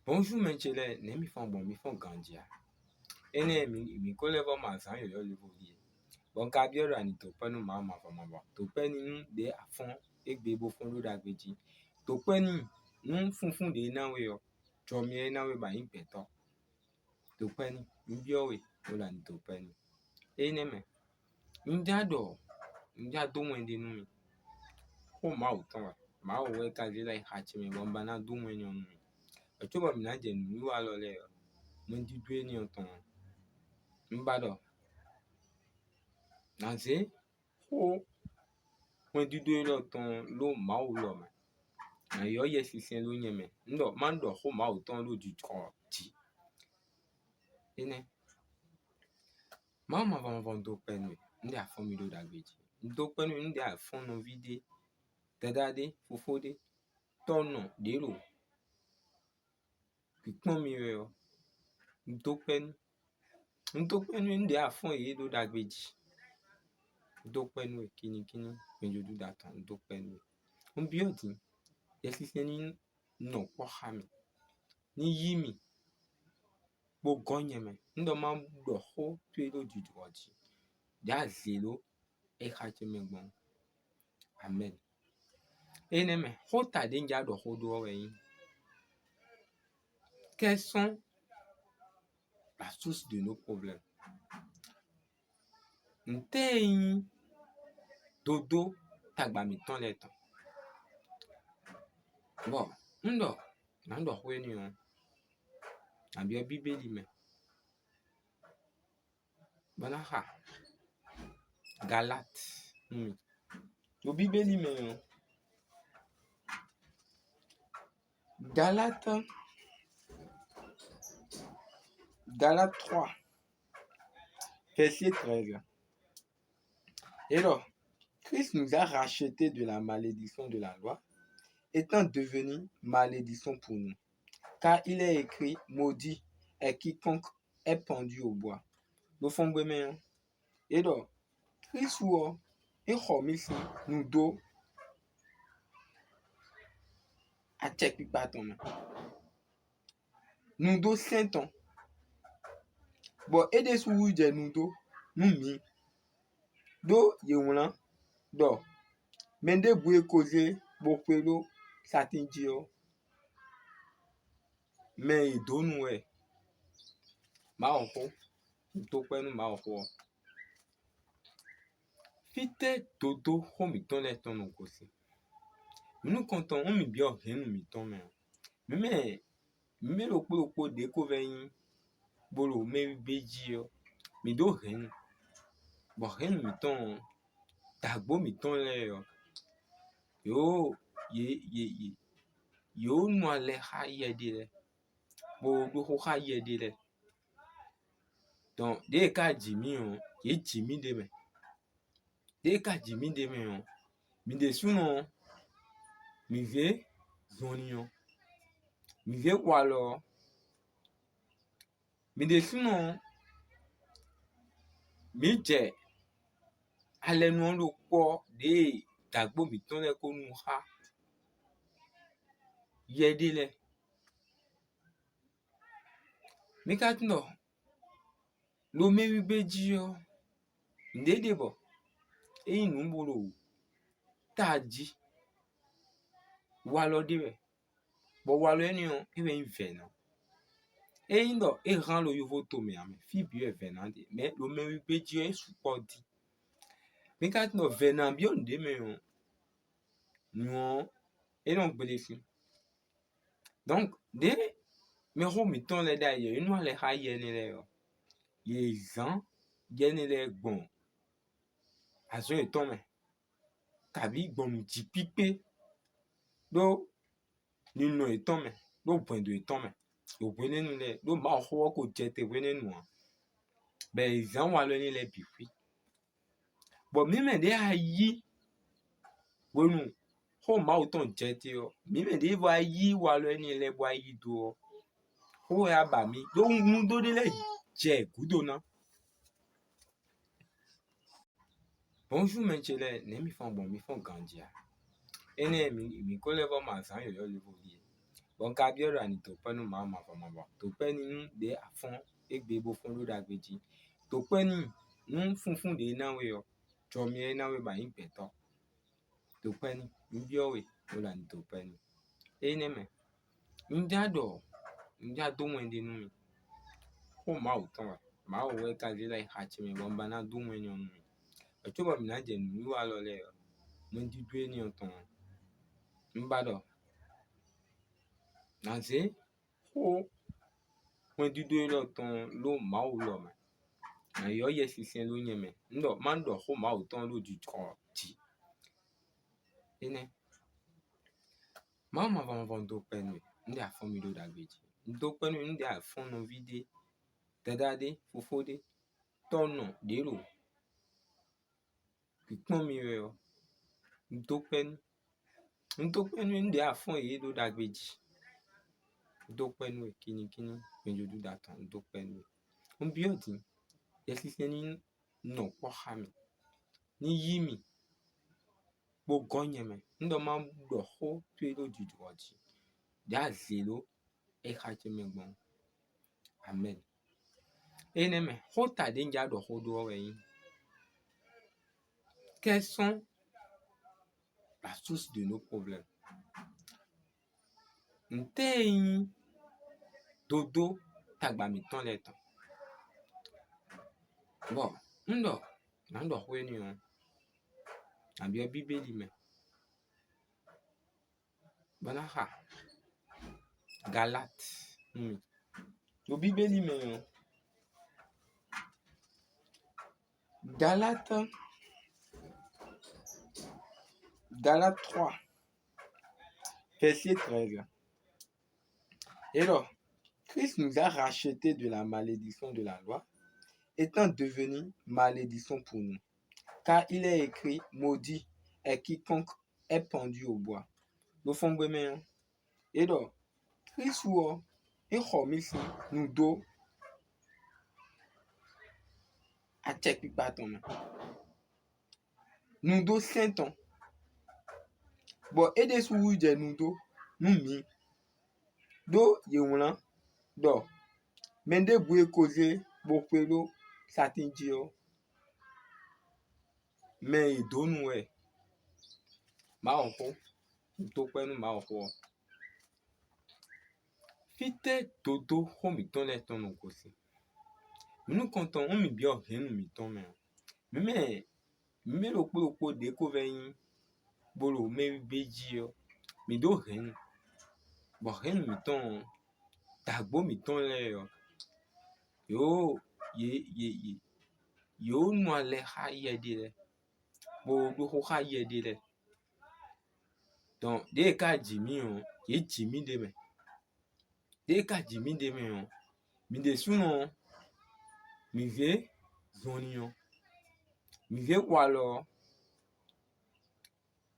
Bonjour, Menchele, ne mi font bon, mi font gandia. Ene mi koleva mazan yo le volie. Bon kabiora ni to penu mama fa mama. To peni de afon egbe bo fon do dagbeji. To peni funfun de na we yo. Chomi na we ba yin peto. To peni mbio we ola ni to peni. Ene me. Nja do wende nu mi. Ko ma uton wa. Ma o we ka je like hachi me bon bana do wende nu mi. Ochoba mi na je nu wa lo le yo. Mon di dwe ni oton. Mbado. Naze ho when di dwe lo ton lo ma o lo me. Na yo ye sisen lo nye me. Ndo mando ho ma o ton lo di tro ti. Ene. Ma van do pen ndi a fon mi do dagbeji. Do pen ndi a fon no vide. Tedade fofode. Tono de lo. Pikpon mi yo. Do pen ndi a fon ye do dagbeji. Do pen we kini when you do that on do pen we. Mbioti. Yesisen ni no kwa hami. Ni yimi. Bo gonye me. Ndo ma do ho twe do di droji. Ya zelo e hache me bon. Amen. Ene me. Ho ta denja do ho do we yin. Quelles sont la source de nos problèmes? Nte yin dodo tagba mi ton le ton. Bon, nando ho ni on. Abia bibeli me. Banaha. Galat. Yo bibeli me yon. Galate 3, verset 13. Et alors, Christ nous a rachetés de la malédiction de la loi, étant devenu malédiction pour nous. Car il est écrit, maudit est quiconque est pendu au bois. Nous font bien. Et donc, Christ ou et homisi nous do a check paton. Nous do senton. Bon, et des sous de nous do mi. Do yewlan do. Mende bouye causer bokelo satin dio. Mais do nous e. Ma onko. To penu ma onko. Fite dodo ho mi ton le ton onko si. Nous content on mi bien rien mi ton me. Mais lo po de ko veyin bolo me beji yo. Mi do rien. Bon rien mi ton tagbo mi ton le yo. Yo no ale ha ye de le. Bo do ho ha ye de le. Donc de ka jimi on, ye jimi de me. De ka jimi de me on. Mi de suno mi ve zoni on. Mi ve walo. Mi de suno mi je ale nu on lo po de tagbo mi ton le ko nu ha ye de le. Mi ka tno lo me wi beji yo. Ndede bo. E inu bolo taji walo de bo walo eni on e ben venan. E indo e ran lo yo voto me ame. Fi bi e venan de. Mais lo me wi beji yo e supporti. Mi ka tno venan bi on de me yon. Non e non gbele fi. Donc de me ho mi ton le da ye. Inu ale ha ye ne le yo. Ye zan ye ne le gbon. Azo e ton me. Kabi gbon mi di pipe. Do ni no e ton me. Do bwendo e ton me. Yo bwene nou le. Do ma ho ko jete bwene nou an. Ben zan walo ni le bifi. Bon mi men de a yi. Bwenu. Ho ma o ton jete yo. Mi men de a yi walo ni le bwa yi do. Ho ya ba mi. Do nou do de le je gudo nan. Bonjour Menchele. Ne mi font bon, mi font gandia. Ene mi koleva mazan yo le volie. bon ka bio ra ni to pe nu ma ba to pe ni nu de afon egbe bo fun lo dagbeji to pe ni nu funfun de na we yo jo mi na we ba yin pe to pe ni bio we lo la ni to pe ni ne me nja do wen de nu mi ko ma o ton ma o we ka je like ha chi mi bon ba na do wen ni onu e to ba mi na je nu wa lo le mo di due ni o ton mbado na se o mo di due lo ton lo ma o lo me na yo ye sisen lo yen me ndo ma ndo ko ma o ton lo di ko ti ene ma va ndo pe ni ndi a fon mi lo dagbeji ndo pe ni ndi a fon no vide dadade fofode tono de lo pipon mi we o ndo pe ni ndi a fon ye lo dagbeji ndo pe ni kini penjo du da ton ndo pe ni on bi odi ye sisen ni no po ha mi ni yi mi bo gonye me ndo ma do ho pe lo di doji da zelo e ha che me gbon amen ene me ho ta de nja do ho do we yin quelles sont la source de nos problèmes nteyin dodo tagba mi ton le ton bon ndo na ndo ho ni o abi bibeli me bana ha Galate lo bibeli me o Galate 3 verset 13 et alors Christ nous a rachetés de la malédiction de la loi étant devenu malédiction pour nous car il est écrit maudit est quiconque est pendu au bois lo fon gbe me et alors Christ wo e ho mi si nous do a check pipa ton me nous do senton bon et des sou je nous do nous mi do ye won do mende bu e koze bo pelo satinji o me idonu e ma o ko to pe nu ma o ko fite dodo ho mi ton le ton no ko si nu konton o mi bi o henu mi ton me lo po de ko veyin bolo me beji o mi do henu bo henu mi ton dagbo mi ton le o yo nu ale ha ye de le bo do ho ha ye de le donc de ka ji mi o ye ji mi de me de ka ji mi de me o mi de suno mi ve zoni o mi ve walo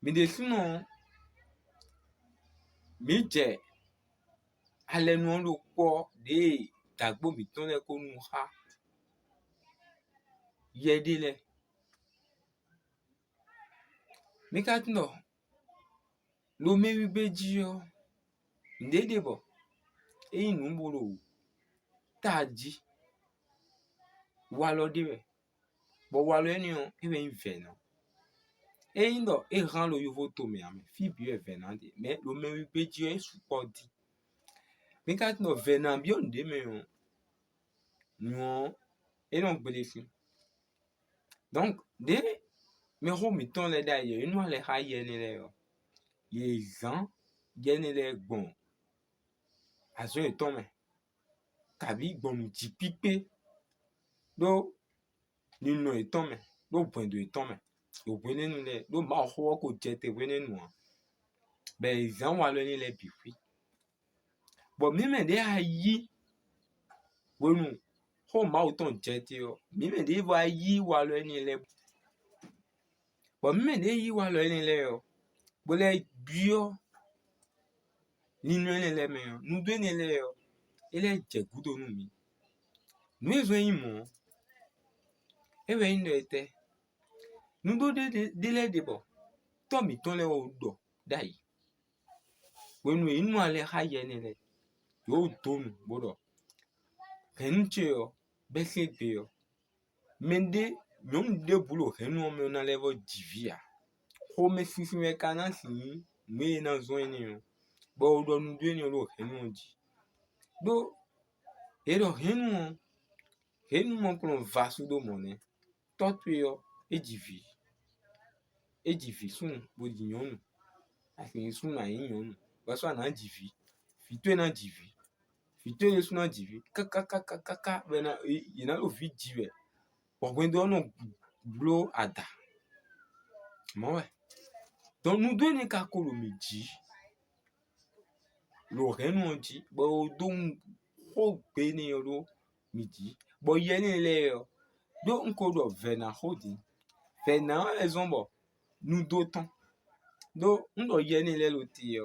mi de suno mi je ale nu lo po de dagbo mi ton le ko nu ha ye de le mi ka tno lo me wi beji o ndede bo e nu mbolo taji walo de be bo walo eni o e be nve no e ndo e ran lo yovo to me ame fi bi e venan de me lo me wi beji o e su po di mi ka tno venan bi o nde me o nu e non gbele fi donc de me ho mi ton le da ye nu ale ha ye ni le o ye zan ye ni le gbon azo e ton me kabi gbon mi ji pipe do nínú ìtàn me ló bwendo ìtàn me lo bwene nu le lo ma ho ko je te bwene nu be izan wa lo ni le bi fi bo mi me de ayi wonu ho ma o ton je te o mi me de va yi wa lo ni le bo mi me de yi wa lo ni le o bo le bio nínú ni le me o nu do ni le o ele je gudo nu mi nu e zo yin mo ewe yin le te nu do de le de bo to mi ton le o do dai Wenu inu ale hayene yo donu bodo henche besebe mende nyom de bulo henu me na level divia ho me fifi me kana si me na zo eni bo do nu de ni lo henu di do ero henu mo kon vasu do mone totuyo ejivi sun bo di nyonu asi sun na yin nyonu waso na jivi fitwe na jivi fitwe yesu na jivi kaka bena ina lo vi jive pogwendo no blo ada mowe donc nous deux ne ka kolo meji lo henu onji bo don ho gbe ni lo midi bo ye ni le do nko do vena hodi vena ezombo nous deux temps do ndo ye ni le lo ti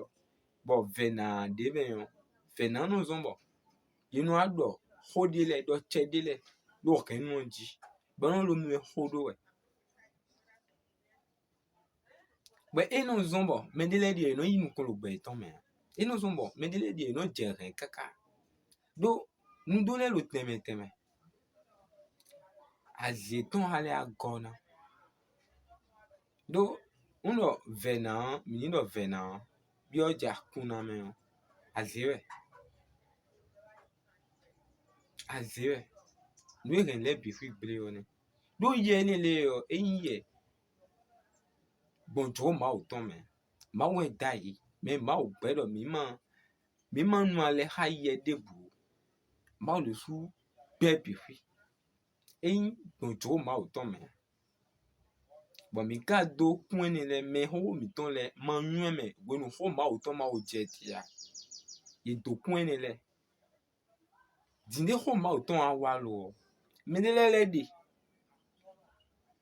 bo vena de ben vena no zombo yinu ado hodi le do chede le lo henu onji bo no lo me hodo we But eno zombo mendele die no yinu kolo gbe ton me eno zombo mendele die no jere kaka do nu do le lo teme azeton hale agona do uno vena minindo vena bi oja kuna me azewe nu eren le bi fi gble one do ye ni le eyin ye bonjo ma o ton me ma we dai me ma o gbedo mi ma nu ale haye debu ma le su bebi fi eyin bonjo ma o ton me bon mi ka do kun ni le me ho mi ton le ma nyu me wonu ho ma o ton ma o je ti ya ye do kun ni le dinde ho ma o ton awa lo me le de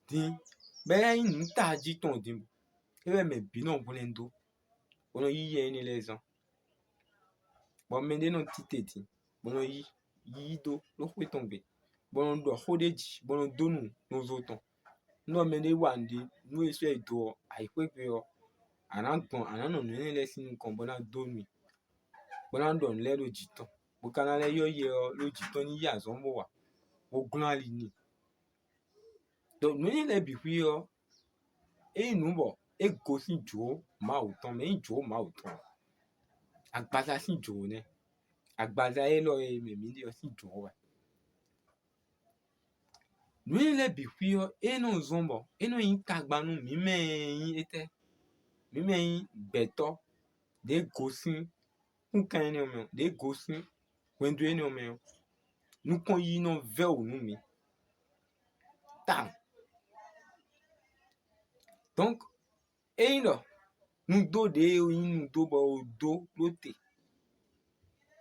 din be yin nu ta ji ton din ebe me bi no bulendo ono yi ye ni le zan bon me de no titeti bono yi do lo hwe tombe bono do hodeji bono donu no zoton no me de wande no ese do ai pepe anagbon anano ni le sinu kan bona donu bona do le lo jiton bo kana le yo ye lo jiton ni ya zo mo wa ogun ali ni do ni le bi fi inu bo ego si jo ma o ton me jo ma o ton agbada si jo ne agbaza elo me mi de si jo wa nu le bi fi eno zombo eno yin tagbanu mi me yin ete mi me yin beto de gosin kun kan ni o me de gosin wendo ni o me nu kon yi no ve o nu mi tam donc eno nu do de yin nu do bo do lote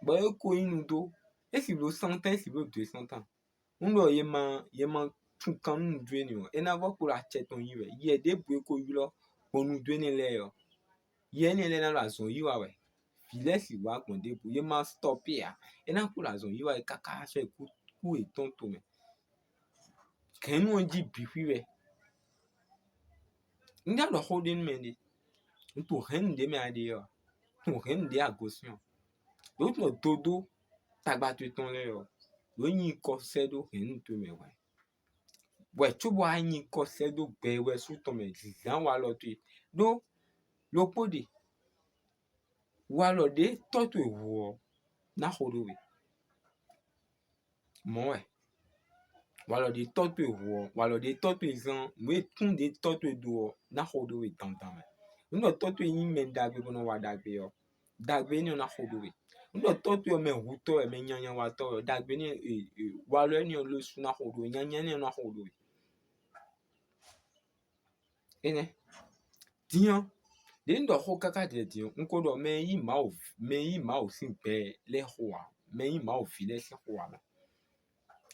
bo e ko yin nu do e si lo 100 ans si lo 200 ans ndo ye ma tun kan nu do ni o e na vo ko la cheton yi we ye de bu ko yi lo onu do ni le ye ni le na la zon yi wa we file si wa gbon de bu ye ma stop ya e na ko la zon yi wa kaka so ku e ton to me kenu onji bi fi we nda do holding me ni to hen de me ade yo to hen de agosion do to dodo tagba tu ton le yo yin ko sedo hen to me wa we chubo yin ko sedo gbe we su to me zan wa lo tu do lo pode wa lo de to to wo na hodo we mo we wa lo de to to wo wa lo de to to zan we tun de to to do na hodo we tan me ndo to to yin me dagbe bono wa dagbe yo dagbe ni na hodo we ndo to to me huto me nyanya wa to dagbe ni wa lo ni lo su na hodo nyanya ni na hodo we ene diyan de ndo ho kaka de diyan nko do me yi ma o sin be le ho wa me yi ma o fi le si ho wa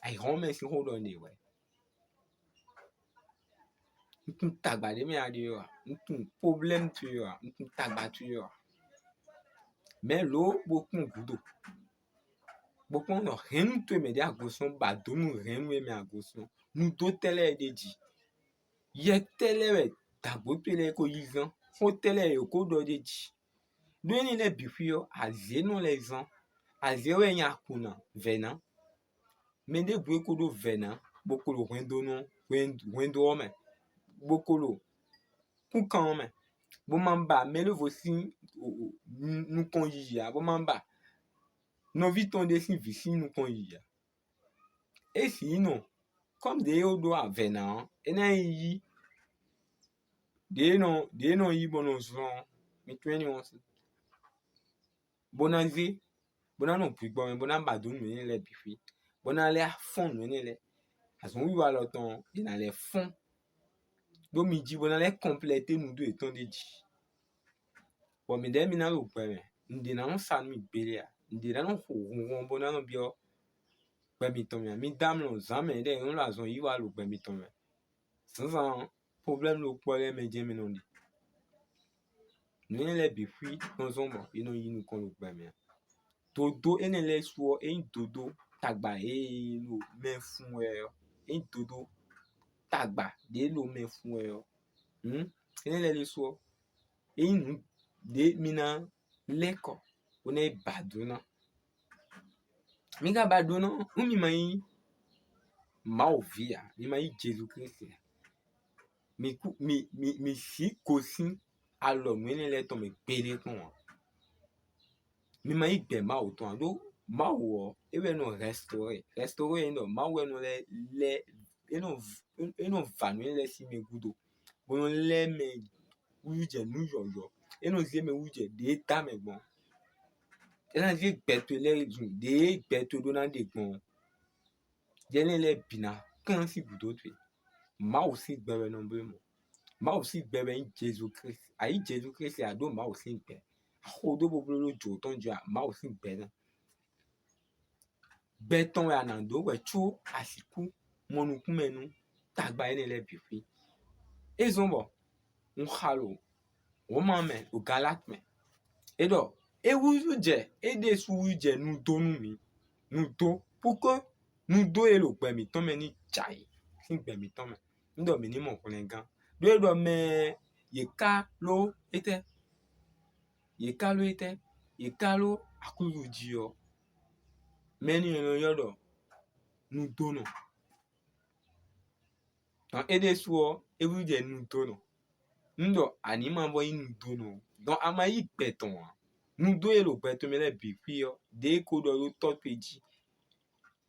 ai ho me si ho do ni we ntun tagba de me ade yo ntun problem tu yo ntun tagba tu yo me lo bokun gudo bokun no hen to me de agoson ba do nu hen we me agoson nu do tele deji ye tele we dagbo pele ko yizan ho tele yo ko do deji Dweni le bifio azeno les gens azero enya kuna vena mende bwekolo vena bokolo wendo ome bokolo kukan ome bomamba mele vosi nukon yia bomamba novi tonde si visi nukon yia esi no comme de odo a vena ena yi de no yi bono zon mi tweni onsi bonazi bona no pigbo bona badun mi le bifi bona le afon mi le azon wi wa lo ton ina le fond do mi di bona le compléter nous deux étant de di bon mi de mi na lo pere ndi na no san mi belia ndi na no ho bona no bio pe mi ton mi dam lo zame de on la zon yi wa lo pe mi ton mi sans problème lo pole me je mi no ndi ni le bifi non zon bon ino yi nu kon lo pe mi dodo ene le suo dodo tagba lo me fun dodo tagba de lo me fun ene le suo nu de mina leko one baduna mi ga baduna mi mai maovia mi mai Jesus Christ mi si kosin alo mi le ton mi pele ton mi mai gbe ma o ton do ma wo ewe no restaurer no ma wo no le eno vanu le si me gudo bon le me uje nu yoyo eno zie me uje de ta me gbon ena zie gbeto le ju de gbeto do na de gbon je le bina kan si gudo twe ma o si gbere no be mo ma o si gbere in Jesus Christ ayi Jesus Christ a do ma o si gbe ho do bo lo jo ton ja ma o si gbe na beton ya na do we chu asiku monu kumenu tagba ene le bifi ezombo un halo o ma me o galat me edo ewuju je ede su je nu do nu mi nu do pourquoi nu do e lo gbe mi ton me ni chai sin gbe mi ton me ndo mi ni mo kun gan do me ye ka lo ete akulu ji o meni no yodo nu do no don ede suo ewu je nu do no ndo ani ma bo nu do no don ama yi beton nu do e lo beton me le bi fi o de ko do lo to peji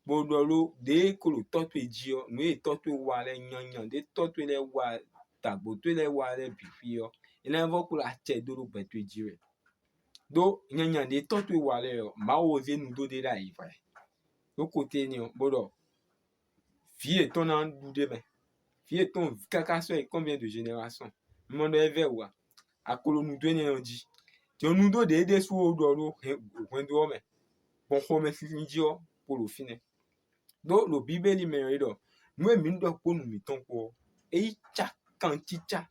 bo do lo de ko lo to peji o nu e to to wa le yan de to to le wa tagbo to le wa le bi fi o ina vo ko la che do lo beton ji re do yan de to to wa le o ma wo ze nu do de la yi fa do côté ni bodo vie ton na du de ben vie ton kaka so et combien de générations mondo eve wa akolo nu do ni onji ti nu do de su o do lo wendo me bon ko me si nji o polo fine do lo bibeli me redo nu emi ndo po nu mi ton ko e cha kan chicha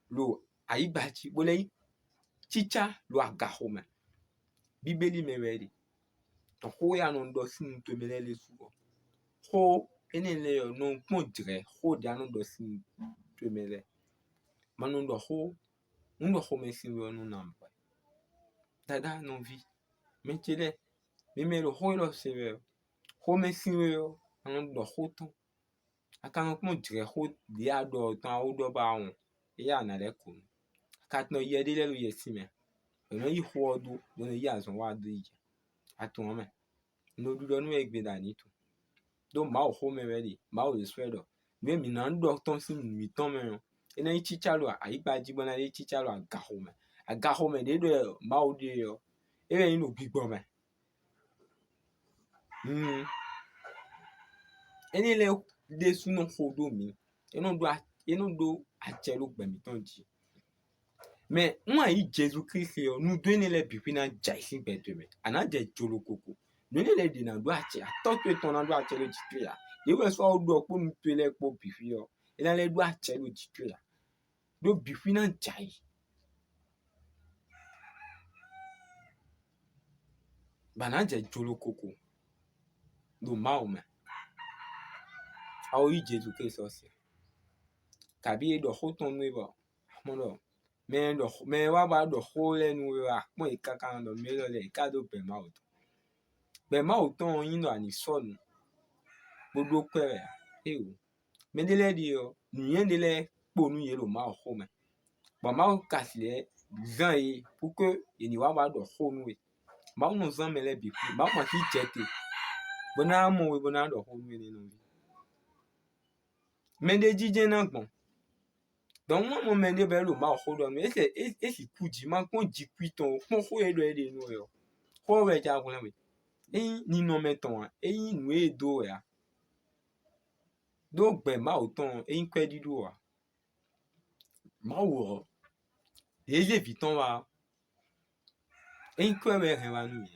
lo ayibaji bo le chicha lo agaho me bibeli me ready to ko ya no ndo sin to me le su ho ene le no pon dire ho dia no do sin to me le manu ndo ho me sin we no namba dada no vi me chele me lo ho lo se we ho me sin we yo anu ndo ho ton aka no pon dire ho dia do tan o do ba won e ya na le ko aka no ye de le lo ye si me no yi ho do no yi azon wa do yi atun me no du do nu egbe dani tu do ma o ho me ready ma o swedo me mi na ndo ton si mi ton me ena yi chicha lo ayiba ji bona le chicha lo agaho me de do ma o de yo e no gbigbo me eni le de su no ho do mi eno do a chelo gbe mi ton ji me nwa yi Jesus Christ yo nu do eni le bi na jai si gbe de me ana je jolo koko no le de na do a che to ton na do a chelo ji tu ya ye we so do po nu pe le po bi fi yo ena le do a chelo ji tu ya do bi fi na jai bana je jolo koko do ma o me a o yi Jesus Christ o se kabi do ho ton nu bo mo do me wa ba do ho le nu wa pon ikaka ndo me lo le ka do be ma o to be ma o ton yin no ani so nu gbogbo pere e o me de le di o nu de le po nu ye lo ma ho me ba ma o ka si le zan yi pour que ni wa ba do ho nu e ma no zan me le bi ma ma fi jete bona mo we bona do ho nu ni no me de jije na gbon donc moi me de be lo ma ho do nu e si ku ji ma kon ji piton pon ho e do e de nu yo ho we ja kun le we ni no me ton e nu e do ya do gbe ma o ton e kwe di do wa ma wo e je piton wa e kwe we hen wa nu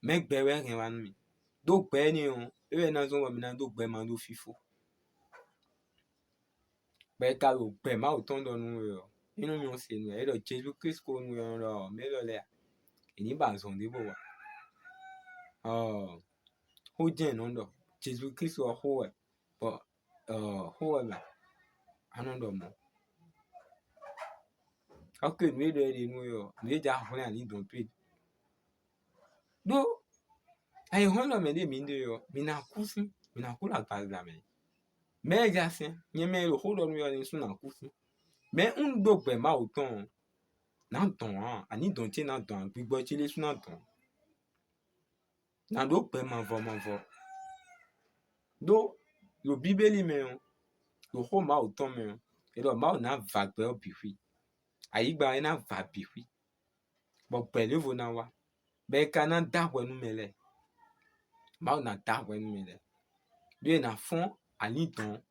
me gbe we hen wa nu do gbe ni o e we na zo wa mi na do gbe ma do fifo be ka lo gbe ma o ton do nu yo inu mi o se nu e do Jesus Christ ko nu yo ro me lo le ni ba zo de bo wa ho je no do Jesus Christ o ho we but ho we ma anu do mo okay me do e nu yo me ja ho na ni don pe do ai ho lo me de mi de yo mi na kusi mi na kula pa la me ja se nye me lo ho do nu yo ni su na kusi me un do gbe ma o ton na don ani don ti na don gbigbo ti le su na don na do gbe ma vo do lo bíbélì me lo ho ma o ton me e do ma o na va gbe o bi fi ayi gba e na va bi fi bo gbe le vo na wa be ka na da we nu me le ma o na da we nu me le bi na fon ani don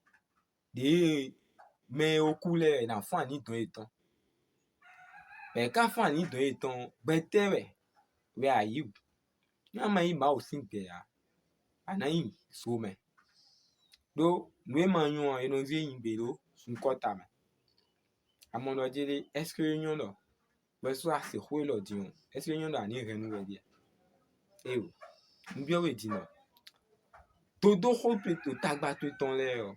de me o ku le na fon ani don e ton be ka fon ani don e ton gbe te we ayi na ma yi ma o sin gbe ya ana yi so me do nu ma yun e no zi yin be lo sun kota me amono jere est-ce que yun do we so ase ho lo di un est-ce que yun do ani re nu we di e o nbi o we di no todo ho pe to tagba to ton le o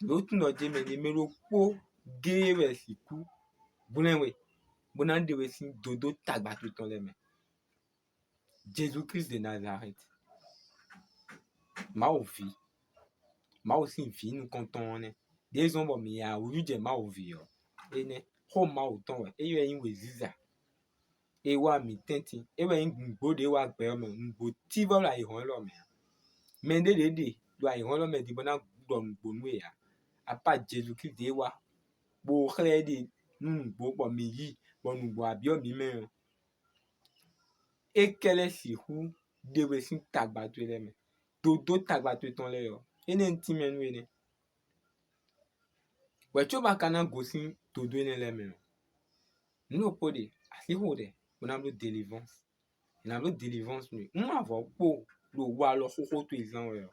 lo tun do je me ni me lo po ge we si ku bulen we bona de we sin dodo tagba to ton le me Jesus Christ de Nazareth ma o si fi nu konton ne de zon bo mi ya o yu je ma o vi o e ne ho ma o ton we e yo yin we ziza e wa mi tenti e we yin gbo de wa gbe o me ngbo ti bo la ihon lo me de do ihon lo me di bona do ngbo nu ya apa Jesus Christ de wa bo khle de ngbo bo mi yi bo ngbo abi o mi me e kele si hu de we sin tagba to le me do tagba to ton le yo ene ti me nu ene we cho ba kana go sin do ene le me no pode asi ho de bona do deliverance na do deliverance nu ma vo po lo wa lo ho to izan we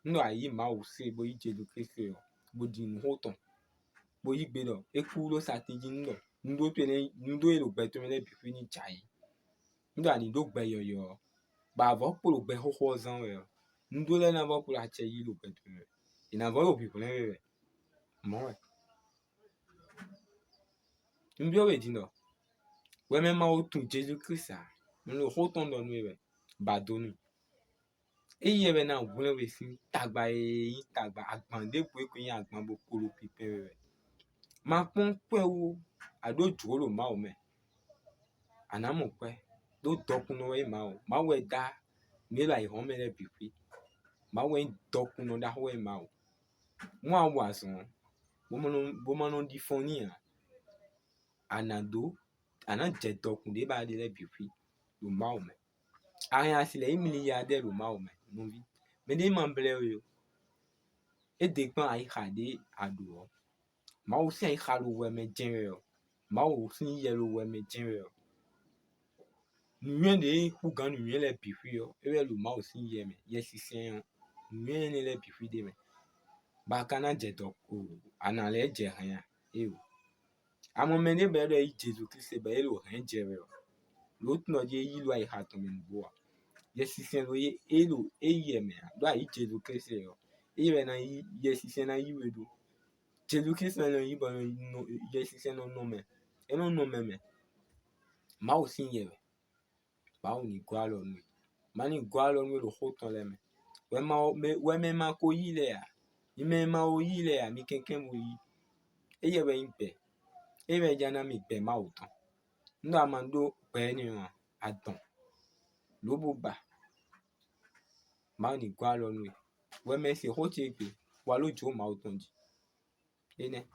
no ayi ma o se bo yi Jesus Christ yo bo di nu ho ton bo yi gbe do e ku lo sa ti ji ndo ndo to ene ndo e lo gbe to me le bi fi ni jai ndo ani do gbe yo ba vo po lo gbe ho zan we ndo le na vo po la che yi lo gbe to me ina vo lo bi ko le we mo we nbi o we di no we me ma o tun Jesus Christ a lo ho ton do nu we ba do nu e ye we na wo le we sin tagba agban de po e ko yin agban bo kolo pipe we ma pon pe wo ado ju lo ma o me ana mo pe do dokun no we ma we da me la ihon me le bi fi ma we dokun no da ho we ma o mo a wa so bo mo no di foni a anado ana je dokun de ba de le bi fi lo ma o me arin asile imili ya de lo ma o me no vi me de man ble yo e de pan ai khade ado ma o si ai khalo we me jin yo ma o si ye lo we me jin yo nu de ku gan nu le bi fi yo e we lo ma o si ye me ye si sen nu ne le bi fi de me ba kana je doko ana le je han ya e o amo me ne be do yi Jesus Christ be lo han je we lo tun o je yi lo ai ha to me bo ye si sen lo ye e lo e ye me do ai Jesus Christ yo e we na ye si sen na yi we do Jésus Christ le yi bo no Jésus no no me. E no no me. Ma o sin ye. Ba o ni gwa lo nu. Ma ni gwa lo nu lo hoton le me. We me ko yi le ya. Me ma o yi le ya mi kenken mo yi. E ye we impe. E we jana mi pe ma o tan. Ndo amando pe ni wan adon. Lobo ba. Ma ni gwa lo nu. We me se ho che pe. Wa lo jo ma o ton di. Ene.